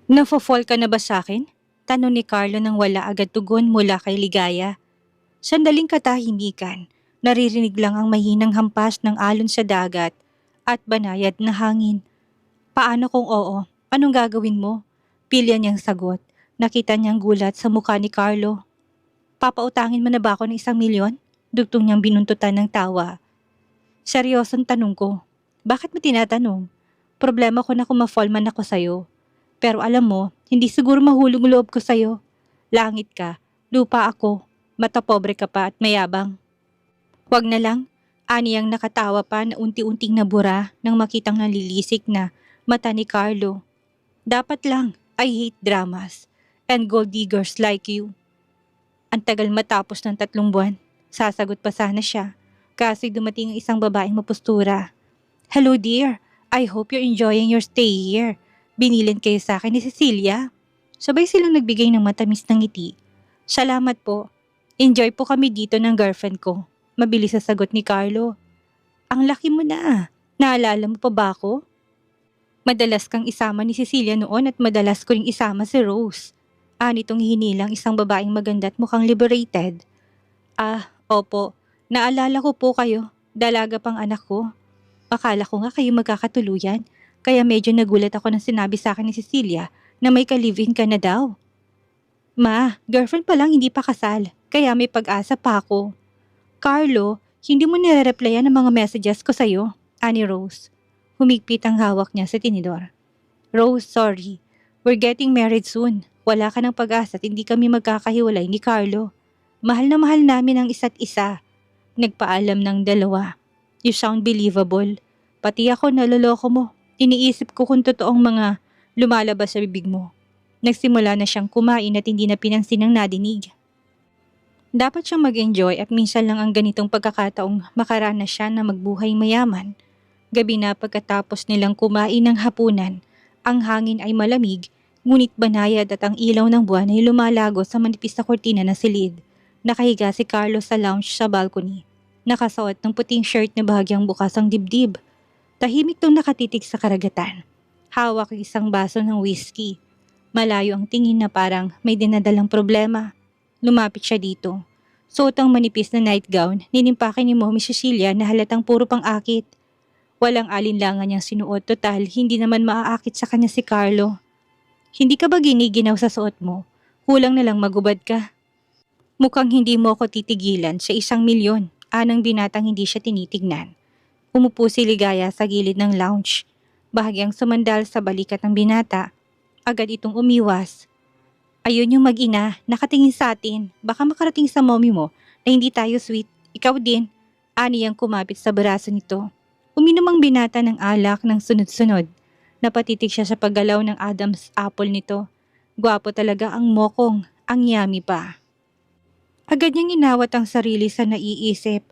Nafo-fall ka na ba sa'kin? Tanong ni Carlo nang wala agad tugon mula kay Ligaya. Sandaling katahimikan, naririnig lang ang mahinang hampas ng alon sa dagat at banayad na hangin. Paano kung oo? Anong gagawin mo? Pilya niyang sagot. Nakita niyang gulat sa mukha ni Carlo. Papautangin mo na ba ako ng 1,000,000? Dugtong niyang binuntutan ng tawa. Seryosong tanong ko. Bakit mo tinatanong? Problema ko na kung ma-fall man ako sa'yo. Pero alam mo, hindi siguro mahulog loob ko sa'yo. Langit ka, lupa ako, mata pobre ka pa at mayabang. Wag na lang, aniyang nakatawa pa na unti-unting nabura nang makitang nalilisik na mata ni Carlo. Dapat lang, I hate dramas and gold diggers like you. Ang tagal matapos ng 3 buwan, sasagot pa sana siya. Kasi dumating ang isang babaeng mapustura. Hello dear, I hope you're enjoying your stay here. Binilin kayo sa akin ni Cecilia. Sabay silang nagbigay ng matamis na ngiti. Salamat po. Enjoy po kami dito ng girlfriend ko. Mabilis sa sagot ni Carlo. Ang laki mo na. Naalala mo pa ba ako? Madalas kang isama ni Cecilia noon at madalas ko ring isama si Rose. Nitong hinilang isang babaeng maganda at mukhang liberated. Opo. Naalala ko po kayo. Dalaga pang anak ko. Akala ko nga kayo magkakatuluyan. Kaya medyo nagulat ako nang sinabi sa akin ni Cecilia na may ka-live-in ka na daw. Ma, girlfriend pa lang hindi pa kasal. Kaya may pag-asa pa ako. Carlo, hindi mo nire-replyan ang mga messages ko sa'yo. Ani Rose. Humigpit ang hawak niya sa tinidor. Rose, sorry. We're getting married soon. Wala ka ng pag-asa at hindi kami magkakahiwalay ni Carlo. Mahal na mahal namin ang isa't isa. Nagpaalam ng dalawa. You sound believable. Pati ako naloloko mo. Iniisip ko kung totoong mga lumalabas sa bibig mo. Nagsimula na siyang kumain at hindi na pinansin ang nadinig. Dapat siyang mag-enjoy at minsan lang ang ganitong pagkakataong makaranas siya na magbuhay mayaman. Gabi na pagkatapos nilang kumain ng hapunan, ang hangin ay malamig, ngunit banayad at ang ilaw ng buwan ay lumalago sa manipis na kortina na silid. Nakahiga si Carlos sa lounge sa balcony. Nakasuot ng puting shirt na bahagyang bukas ang dibdib. Tahimik tong nakatitig sa karagatan. Hawak ang isang baso ng whiskey. Malayo ang tingin na parang may dinadalang problema. Lumapit siya dito. Suot ang manipis na nightgown, ninimpakin ni Mommy Cecilia na halatang puro pang-akit. Walang alinlangan niyang sinuot, total hindi naman maaakit sa kanya si Carlo. Hindi ka ba giniginaw sa suot mo? Kulang na lang magubad ka. Mukhang hindi mo ako titigilan sa 1,000,000, anang binatang hindi siya tinitignan. Umupo si Ligaya sa gilid ng lounge. Bahagyang sumandal sa balikat ng binata. Agad itong umiwas. Ayun yung mag-ina, nakatingin sa atin. Baka makarating sa mommy mo na hindi tayo sweet. Ikaw din. Aniyang kumapit sa braso nito. Uminom ang binata ng alak ng sunod-sunod. Napatitig siya sa paggalaw ng Adam's apple nito. Gwapo talaga ang mokong, ang yummy pa. Agad niyang inawat ang sarili sa naiisip.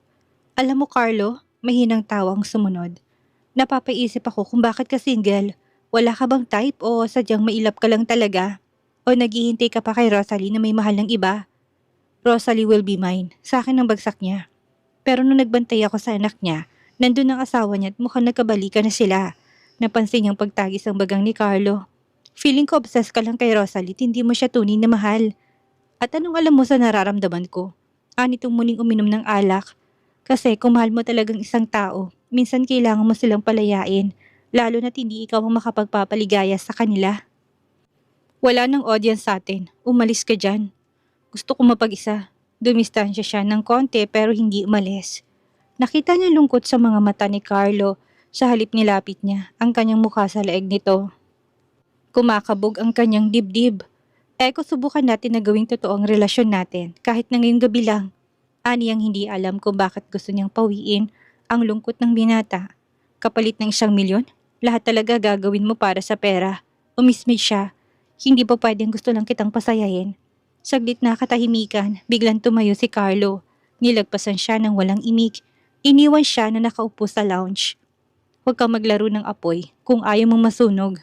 Alam mo Carlo, mahinang tawang sumunod. Napapaisip ako kung bakit ka single. Wala ka bang type o sadyang mailap ka lang talaga? O naghihintay ka pa kay Rosalie na may mahal ng iba? Rosalie will be mine. Sa akin ang bagsak niya. Pero nung nagbantay ako sa anak niya, nandun ang asawa niya at mukhang nagkabalikan na sila. Napansin niyang pagtagis ang bagang ni Carlo. Feeling ko obsessed ka lang kay Rosalie, hindi mo siya tunay na mahal. At anong alam mo sa nararamdaman ko? Anitong muling uminom ng alak. Kasi kung mahal mo talagang isang tao, minsan kailangan mo silang palayain, lalo na't hindi ikaw ang makapagpapaligaya sa kanila. Wala nang audience sa atin, umalis ka dyan. Gusto ko mapag-isa. Dumistansya siya ng konti pero hindi umalis. Nakita niya lungkot sa mga mata ni Carlo. Sa halip nilapit niya ang kanyang mukha sa leeg nito. Kumakabog ang kanyang dibdib. Kung subukan natin na gawing totoo ang relasyon natin kahit na ngayong gabi lang. Aniyang hindi alam kung bakit gusto niyang pawiin ang lungkot ng binata. Kapalit ng 1,000,000, lahat talaga gagawin mo para sa pera. Umismid siya. Hindi pa pwedeng gusto lang kitang pasayahin. Saglit na katahimikan, biglang tumayo si Carlo. Nilagpasan siya ng walang imik. Iniwan siya na nakaupo sa lounge. Huwag kang maglaro ng apoy kung ayaw mong masunog.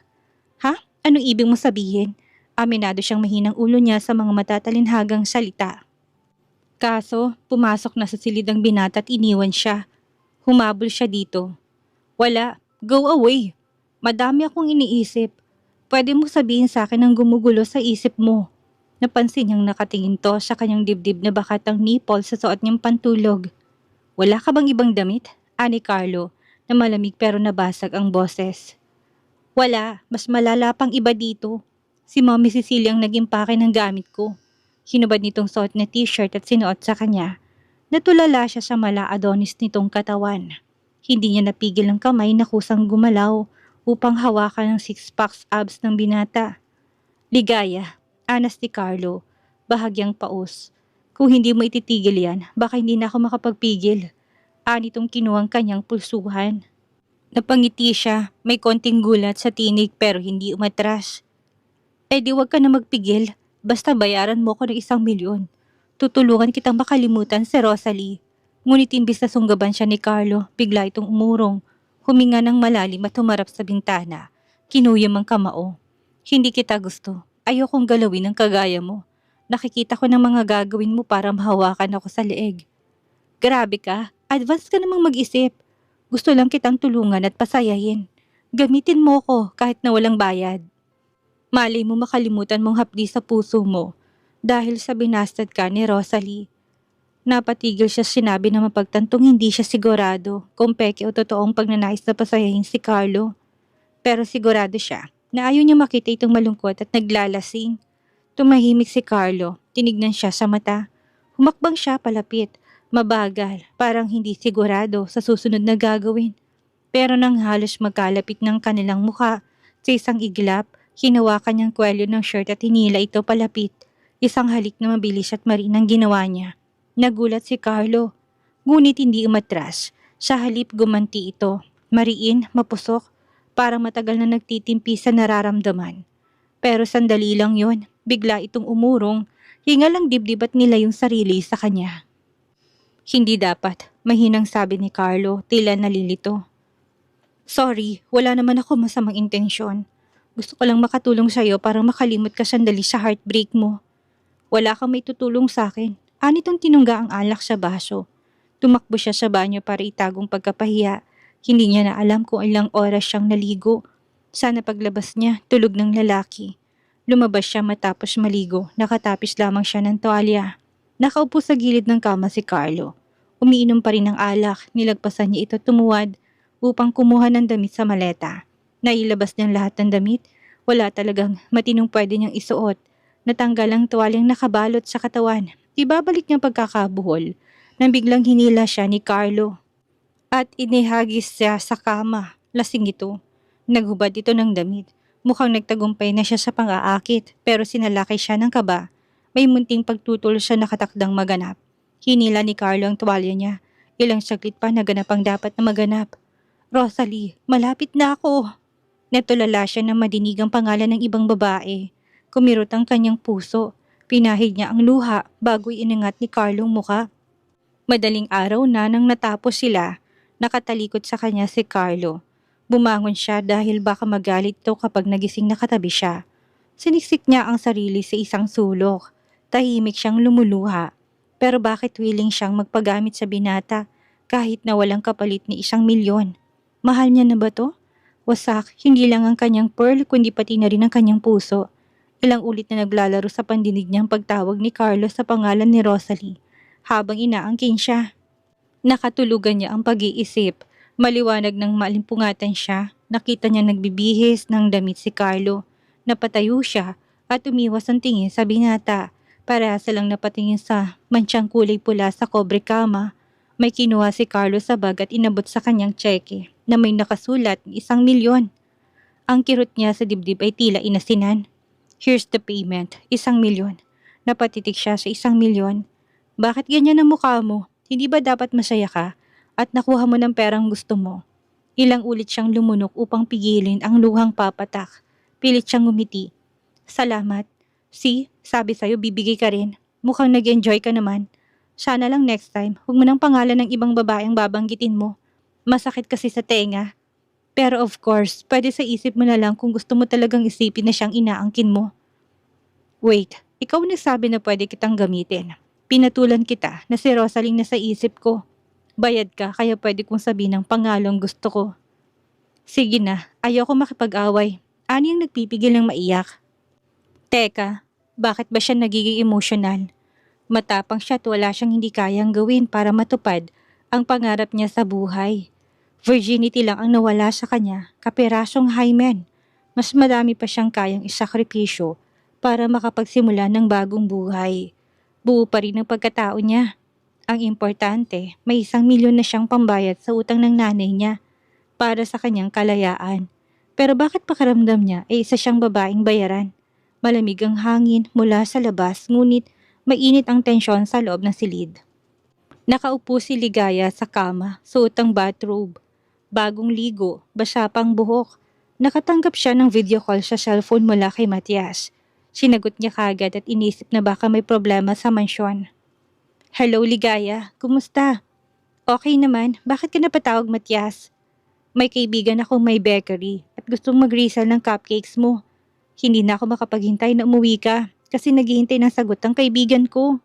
Ha? Anong ibig mo sabihin? Aminado siyang mahinang ulo niya sa mga matatalinhagang salita. Kaso, pumasok na sa silid ang binata at iniwan siya. Humabol siya dito. Wala, go away. Madami akong iniisip. Pwede mo sabihin sa akin ang gumugulo sa isip mo. Napansin niyang nakatingin to sa kanyang dibdib na bakatang nipple sa suot niyang pantulog. Wala ka bang ibang damit? Ani Carlo, na malamig pero nabasag ang boses. Wala, mas malala pang iba dito. Si Mommy Cecilia ang nag-impake ng gamit ko. Hinubad nitong suot na t-shirt at sinuot sa kanya. Natulala siya sa mala-adonis nitong katawan. Hindi niya napigil ang kamay na kusang gumalaw upang hawakan ang six-packs abs ng binata. Ligaya, anas ni Carlo, bahagyang paus. Kung hindi mo ititigil yan, baka hindi na ako makapagpigil. Anitong kinuhang kanyang pulsuhan. Napangiti siya, may konting gulat sa tinig pero hindi umatras. Di wag ka na magpigil, basta bayaran mo ko ng 1,000,000. Tutulungan kitang makalimutan si Rosalie. Ngunit imbis na sunggaban siya ni Carlo, bigla itong umurong. Huminga ng malalim at humarap sa bintana. Kinuyam ang kamao. Hindi kita gusto. Ayokong galawin ang kagaya mo. Nakikita ko ng mga gagawin mo para mahawakan ako sa leeg. Grabe ka, advance ka namang mag-isip. Gusto lang kitang tulungan at pasayahin. Gamitin mo ko kahit na walang bayad. Malay mo makalimutan mong hapdi sa puso mo dahil sa binastad ka ni Rosalie. Napatigil siya sinabi na mapagtantong hindi siya sigurado kung peke o totoong pagnanais na pasayahin si Carlo. Pero sigurado siya na ayaw niya makita itong malungkot at naglalasing. Tumahimik si Carlo, tinignan siya sa mata. Humakbang siya palapit. Mabagal, parang hindi sigurado sa susunod na gagawin. Pero nang halos magkalapit ng kanilang mukha, sa isang iglap, hinawakan niyang kwelyo ng shirt at hinila ito palapit. Isang halik na mabilis at marinang ginawa niya. Nagulat si Carlo, ngunit hindi umatras. Sa halip gumanti ito, mariin, mapusok, parang matagal na nagtitimpi sa nararamdaman. Pero sandali lang yon, bigla itong umurong, hingal ang dibdib at nilayong sarili sa kanya. Hindi dapat, mahinang sabi ni Carlo, tila nalilito. Sorry, wala naman ako masamang intensyon. Gusto ko lang makatulong sa'yo para makalimot ka sandali sa heartbreak mo. Wala kang may tutulong sa'kin. Anitong tinungga ang alak sa baso. Tumakbo siya sa banyo para itagong pagkapahiya. Hindi niya na alam kung ilang oras siyang naligo. Sana paglabas niya, tulog ng lalaki. Lumabas siya matapos maligo, nakatapis lamang siya ng tuwalya. Nakaupo sa gilid ng kama si Carlo. Umiinom pa rin ng alak, nilagpasan niya ito tumuwad upang kumuha ng damit sa maleta. Nailabas niyang lahat ng damit, wala talagang matinong pwede niyang isuot. Natanggal ang tuwalyang nakabalot sa katawan. Ibabalik niyang pagkakabuhol nang biglang hinila siya ni Carlo. At inihagis siya sa kama. Lasing ito. Naghubad ito ng damit. Mukhang nagtagumpay na siya sa pang-aakit pero sinalakay siya ng kaba. May munting pagtutol siya nakatakdang maganap. Hinila ni Carlo ang tuwalya niya. Ilang saglit pa naganap ang dapat na maganap. Rosalie, malapit na ako. Natulala siya na madinig ang pangalan ng ibang babae. Kumirot ang kanyang puso. Pinahid niya ang luha bago iningat ni Carlo ang muka. Madaling araw na nang natapos sila. Nakatalikod sa kanya si Carlo. Bumangon siya dahil baka magalit ito kapag nagising na katabi siya. Siniksik niya ang sarili sa isang sulok. Tahimik siyang lumuluha. Pero bakit willing siyang magpagamit sa binata kahit na walang kapalit ni 1,000,000? Mahal niya na ba to? Wasak, hindi lang ang kanyang pearl kundi pati na rin ang kanyang puso. Ilang ulit na naglalaro sa pandinig niyang pagtawag ni Carlos sa pangalan ni Rosalie habang inaangkin siya. Nakatulugan niya ang pag-iisip. Maliwanag ng malimpungatan siya. Nakita niya nagbibihis ng damit si Carlo. Napatayo siya at umiwas ang tingin sa binata. Parehasa lang napatingin sa mansyang kulay pula sa kobre kama. May kinuha si Carlo sa bag at inabot sa kanyang tseke na may nakasulat ng 1,000,000. Ang kirot niya sa dibdib ay tila inasinan. Here's the payment, 1,000,000. Napatitig siya sa 1,000,000. Bakit ganyan ang mukha mo? Hindi ba dapat masaya ka at nakuha mo ng perang gusto mo? Ilang ulit siyang lumunok upang pigilin ang luhang papatak. Pilit siyang ngumiti. Salamat. See, sabi sa'yo bibigay ka rin. Mukhang nag-enjoy ka naman. Sana lang next time, huwag mo ng pangalan ng ibang babaeng babanggitin mo. Masakit kasi sa tenga. Pero of course, pwede sa isip mo na lang kung gusto mo talagang isipin na siyang inaangkin mo. Wait, ikaw nagsabi na pwede kitang gamitin. Pinatulan kita na si Rosalie na sa isip ko. Bayad ka kaya pwede kong sabihin ng pangalang gusto ko. Sige na, ayoko makipag-away. Ani ang nagpipigil ng maiyak. Teka, bakit ba siya nagiging emosyonal? Matapang siya at wala siyang hindi kayang gawin para matupad ang pangarap niya sa buhay. Virginity lang ang nawala sa kanya, kaperasong hymen. Mas madami pa siyang kayang isakripisyo para makapagsimula ng bagong buhay. Buo pa rin ang pagkatao niya. Ang importante, may 1 milyon na siyang pambayad sa utang ng nanay niya para sa kanyang kalayaan. Pero bakit pakiramdam niya ay isa siyang babaeng bayaran? Malamig ang hangin mula sa labas, ngunit mainit ang tensyon sa loob ng silid. Nakaupo si Ligaya sa kama, suot ang bathrobe. Bagong ligo, basa pang buhok. Nakatanggap siya ng video call sa cellphone mula kay Matias. Sinagot niya kagad at inisip na baka may problema sa mansyon. Hello Ligaya, kumusta? Okay naman, bakit ka napatawag Matias? May kaibigan akong may bakery at gustong mag-resell ng cupcakes mo. Hindi na ako makapaghintay na umuwi ka kasi naghihintay ng sagot ang kaibigan ko.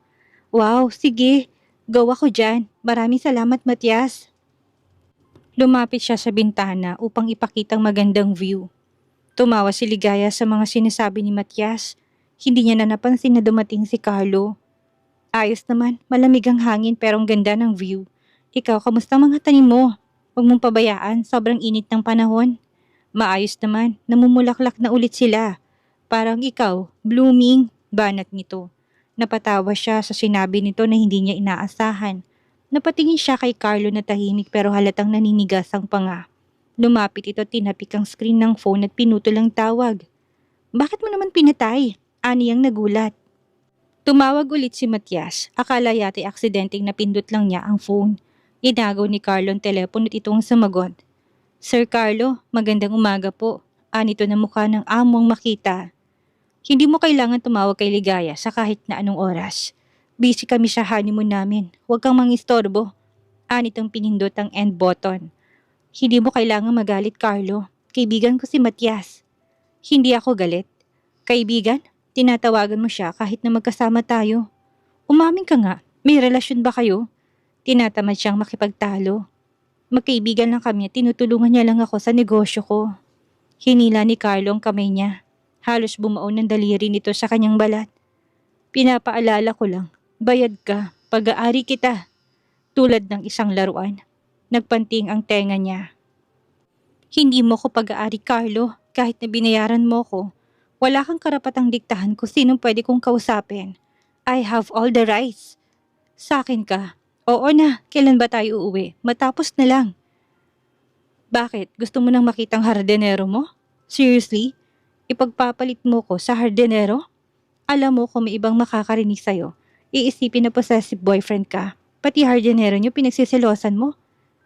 Wow, sige, go ako dyan. Maraming salamat Matias. Lumapit siya sa bintana upang ipakitang magandang view. Tumawa si Ligaya sa mga sinasabi ni Matias. Hindi niya na napansin na dumating si Carlo. Ayos naman, malamig ang hangin pero ang ganda ng view. Ikaw, kamusta mga tanim mo? Huwag mong pabayaan, sobrang init ng panahon. Maayos naman, namumulaklak na ulit sila. Parang ikaw, blooming, banat nito. Napatawa siya sa sinabi nito na hindi niya inaasahan. Napatingin siya kay Carlo na tahimik pero halatang naninigas ang panga. Lumapit ito, tinapik ang screen ng phone at pinutol ang tawag. Bakit mo naman pinatay? Ani ang nagulat. Tumawag ulit si Matias. Akala yate aksidenteng napindot lang niya ang phone. Inagaw ni Carlo ang telepono at itong sumagot. Sir Carlo, magandang umaga po. Anito na mukha ng among makita. Hindi mo kailangan tumawag kay Ligaya sa kahit na anong oras. Busy kami sa honeymoon namin. Huwag kang mangistorbo. Anitong pinindot ang end button. Hindi mo kailangan magalit, Carlo. Kaibigan ko si Matias. Hindi ako galit. Kaibigan? Tinatawagan mo siya kahit na magkasama tayo. Umamin ka nga, may relasyon ba kayo? Tinatamad siyang makipagtalo. Magkaibigan lang kami at tinutulungan niya lang ako sa negosyo ko. Hinila ni Carlo ang kamay niya. Halos bumao ng daliri nito sa kanyang balat. Pinapaalala ko lang, bayad ka, pag-aari kita. Tulad ng isang laruan. Nagpanting ang tenga niya. Hindi mo ko pag-aari, Carlo, kahit na binayaran mo ko. Wala kang karapatang diktahan kung sinong pwede kong kausapin. I have all the rights. Sa akin ka. Oo na, kailan ba tayo uuwi? Matapos na lang. Bakit? Gusto mo nang makitang hardinero mo? Seriously? Ipagpapalit mo ko sa hardinero? Alam mo kung may ibang makakarinig sa'yo, iisipin na possessive boyfriend ka. Pati hardinero niyo pinagsisilosan mo.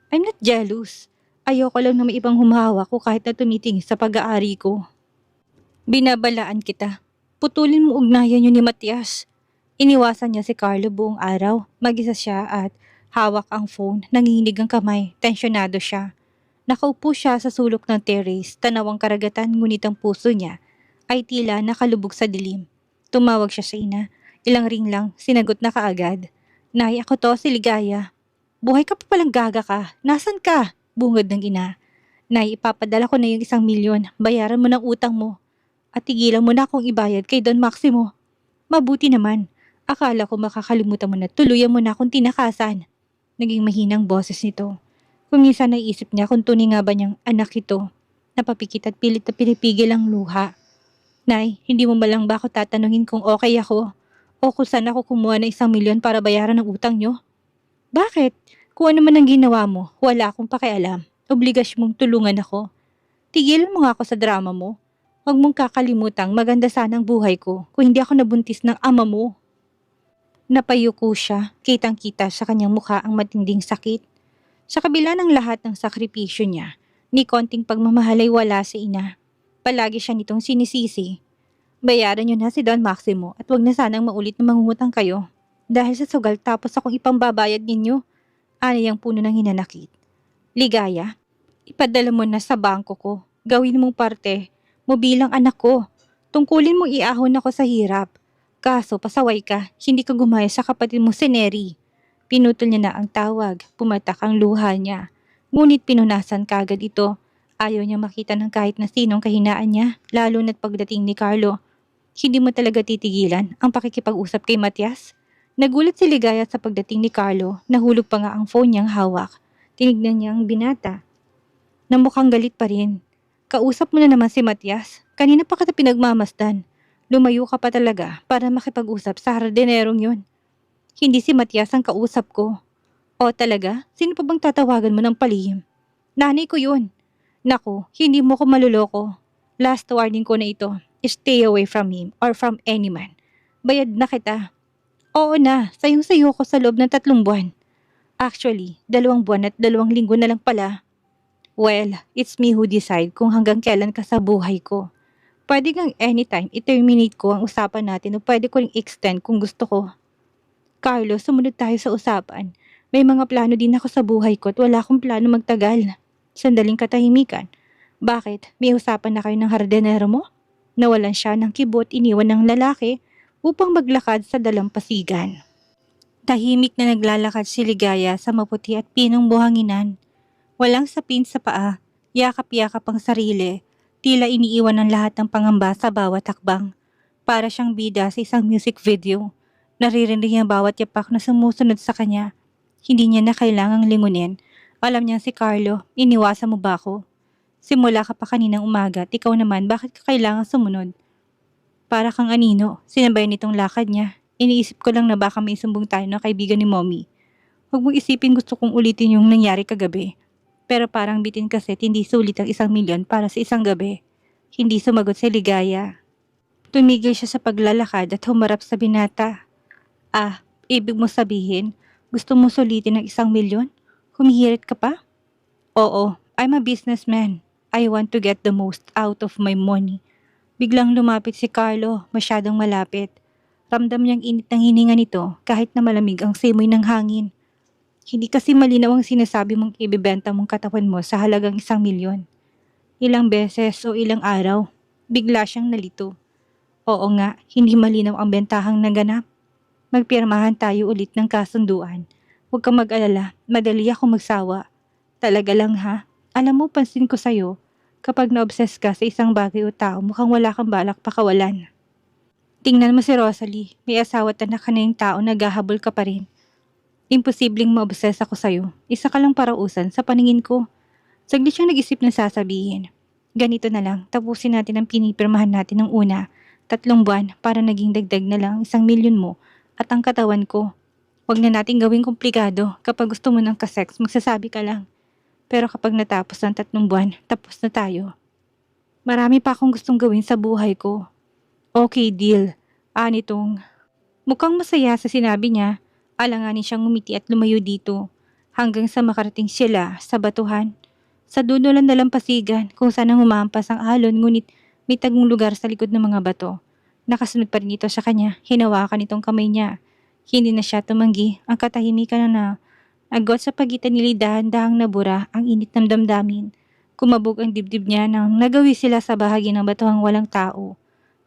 I'm not jealous. Ayoko lang na may ibang humahawak ko kahit na tumitingin sa pag-aari ko. Binabalaan kita. Putulin mo ugnayan niyo ni Matias. Iniwasan niya si Carlo buong araw. Mag-isa siya at hawak ang phone. Nanginginig ang kamay. Tensyonado siya. Nakaupo siya sa sulok ng terrace. Tanaw ang karagatan ngunit ang puso niya ay tila nakalubog sa dilim. Tumawag siya sa ina. Ilang ring lang, sinagot na kaagad. Nay, ako to, si Ligaya. Buhay ka pa palang gaga ka. Nasaan ka? Bungad ng ina. Nay, ipapadala ko na yung 1 milyon. Bayaran mo ng utang mo. At tigilan mo na akong ibayad kay Don Maximo. Mabuti naman. Akala ko makakalimutan mo na tuluyan mo na akong tinakasan. Naging mahinang boses nito. Kung minsan naisip niya kung tunay nga ba niyang anak ito. Napapikit at pilit na pinipigil ang luha. Nay, hindi mo malang ba ako tatanungin kung okay ako? O kung saan ako kumuha ng 1 milyon para bayaran ng utang niyo? Bakit? Kung ano man ang ginawa mo, wala akong pakialam. Obligasyon mong tulungan ako. Tigilan mo nga ako sa drama mo. Huwag mong kakalimutang maganda sana ang buhay ko kung hindi ako nabuntis ng ama mo. Napayuko siya, kitang-kita sa kanyang mukha ang matinding sakit. Sa kabila ng lahat ng sakripisyo niya, ni konting pagmamahal ay wala sa ina. Palagi siya nitong sinisisi. Bayaran niyo na si Don Maximo at wag na sanang maulit na mangungutang kayo. Dahil sa sugal tapos akong ipambabayad ninyo. Ani ang puno ng hinanakit. Ligaya, ipadala mo na sa bangko ko. Gawin mong parte mo bilang anak ko. Tungkulin mong iahon ako sa hirap. Kaso pasaway ka, hindi ka gumaya sa kapatid mo si Neri. Pinutol niya na ang tawag, pumatak ang luha niya. Ngunit pinunasan kagad ito. Ayaw niya makita ng kahit na sinong kahinaan niya, lalo na't pagdating ni Carlo. Hindi mo talaga titigilan ang pakikipag-usap kay Matias? Nagulat si Ligaya sa pagdating ni Carlo, nahulog pa nga ang phone niyang hawak. Tinignan niya ang binata, na mukhang galit pa rin. Kausap mo na naman si Matias, kanina pa kita pinagmamasdan. Lumayo ka pa talaga para makipag-usap sa hardinerong yun. Hindi si Matias ang kausap ko. O talaga? Sino pa bang tatawagan mo ng palihim? Nanay ko yun. Naku, hindi mo ko maluloko. Last warning ko na ito. Stay away from him or from any man. Bayad na kita. Oo na, sayong-sayo ko sa loob ng 3 buwan. Actually, 2 buwan at 2 linggo na lang pala. Well, it's me who decide kung hanggang kailan ka sa buhay ko. Pwede kang anytime i-terminate ko ang usapan natin o pwede ko ring extend kung gusto ko. Carlo, sumunod tayo sa usapan. May mga plano din ako sa buhay ko at wala akong plano magtagal. Sandaling katahimikan. Bakit? May usapan na kayo ng hardenero mo? Nawalan siya ng kibot iniwan ng lalaki upang maglakad sa dalampasigan. Tahimik na naglalakad si Ligaya sa maputi at pinong buhanginan. Walang sapin sa paa, yakap-yakap ang sarili, tila iniiwan ng lahat ng pangamba sa bawat hakbang. Para siyang bida sa isang music video. Naririnig niya bawat yapak na sumusunod sa kanya. Hindi niya na kailangang lingunin. Alam niya si Carlo, iniwasan mo ba ako? Simula ka pa kaninang umaga at ikaw naman bakit ka kailangang sumunod? Para kang anino, sinabay nitong lakad niya. Iniisip ko lang na baka may sumbong tayo na kaibigan ni Mommy. Huwag mong isipin gusto kong ulitin yung nangyari kagabi. Pero parang bitin kasi hindi sulit ang 1 milyon para sa isang gabi. Hindi sumagot si Ligaya. Tumigil siya sa paglalakad at humarap sa binata. Ah, ibig mo sabihin, gusto mo sulitin ng 1 milyon? Humihirit ka pa? Oo, I'm a businessman. I want to get the most out of my money. Biglang lumapit si Carlo, masyadong malapit. Ramdam niyang init ng hininga nito kahit na malamig ang simoy ng hangin. Hindi kasi malinaw ang sinasabi mong ibibenta mong katawan mo sa halagang 1 milyon. Ilang beses o ilang araw, bigla siyang nalito. Oo nga, hindi malinaw ang bentahang naganap. Magpirmahan tayo ulit ng kasunduan. Huwag kang mag-alala, madali ako magsawa. Talaga lang ha, alam mo pansin ko sa'yo, kapag na-obsess ka sa isang bagay o tao mukhang wala kang balak pakawalan. Tingnan mo si Rosalie, may asawa at anak ka na yung tao naghahabol ka pa rin. Imposibleng ma-obsess ako sa'yo. Isa ka lang parausan sa paningin ko. Saglit siyang nag-isip na sasabihin. Ganito na lang, tapusin natin ang pinipirmahan natin ng una. 3 buwan para naging dagdag na lang ang 1 milyon mo at ang katawan ko. Huwag na natin gawing komplikado. Kapag gusto mo ng kasex, magsasabi ka lang. Pero kapag natapos ang 3 buwan, tapos na tayo. Marami pa akong gustong gawin sa buhay ko. Okay, deal. Anitong. Mukhang masaya sa sinabi niya. Alanganin siyang ngumiti at lumayo dito hanggang sa makarating sila sa batuhan. Sa dulo ng dalampasigan kung saan ang humampas ang alon ngunit may tagong lugar sa likod ng mga bato. Nakasunod pa rin ito sa kanya, hinawakan itong kamay niya. Hindi na siya tumanggi, ang katahimikan na agot sa pagitan nila dahan-dahang nabura ang init ng damdamin. Kumabog ang dibdib niya nang nagawi sila sa bahagi ng batuhang walang tao.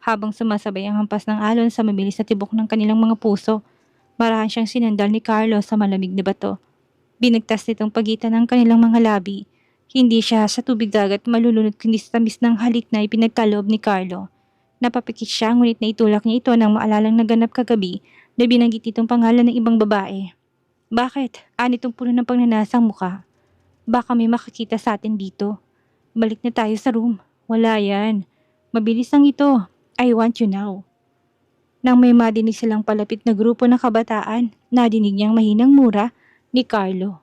Habang sumasabay ang hampas ng alon sa mabilis na tibok ng kanilang mga puso, marahan siyang sinandal ni Carlo sa malamig na bato. Binagtas nitong pagitan ng kanilang mga labi. Hindi siya sa tubig dagat malulunod kundi sa tamis ng halik na ipinagkaloob ni Carlo. Napapikit siya ngunit naitulak niya ito nang maalalang naganap kagabi na binanggit itong pangalan ng ibang babae. Bakit? Anitong puno ng pagnanasang muka. Baka may makakita sa atin dito. Balik na tayo sa room. Wala yan. Mabilis lang ito. I want you now. Nang may madinig silang palapit na grupo ng kabataan, nadinig niyang mahinang mura ni Carlo.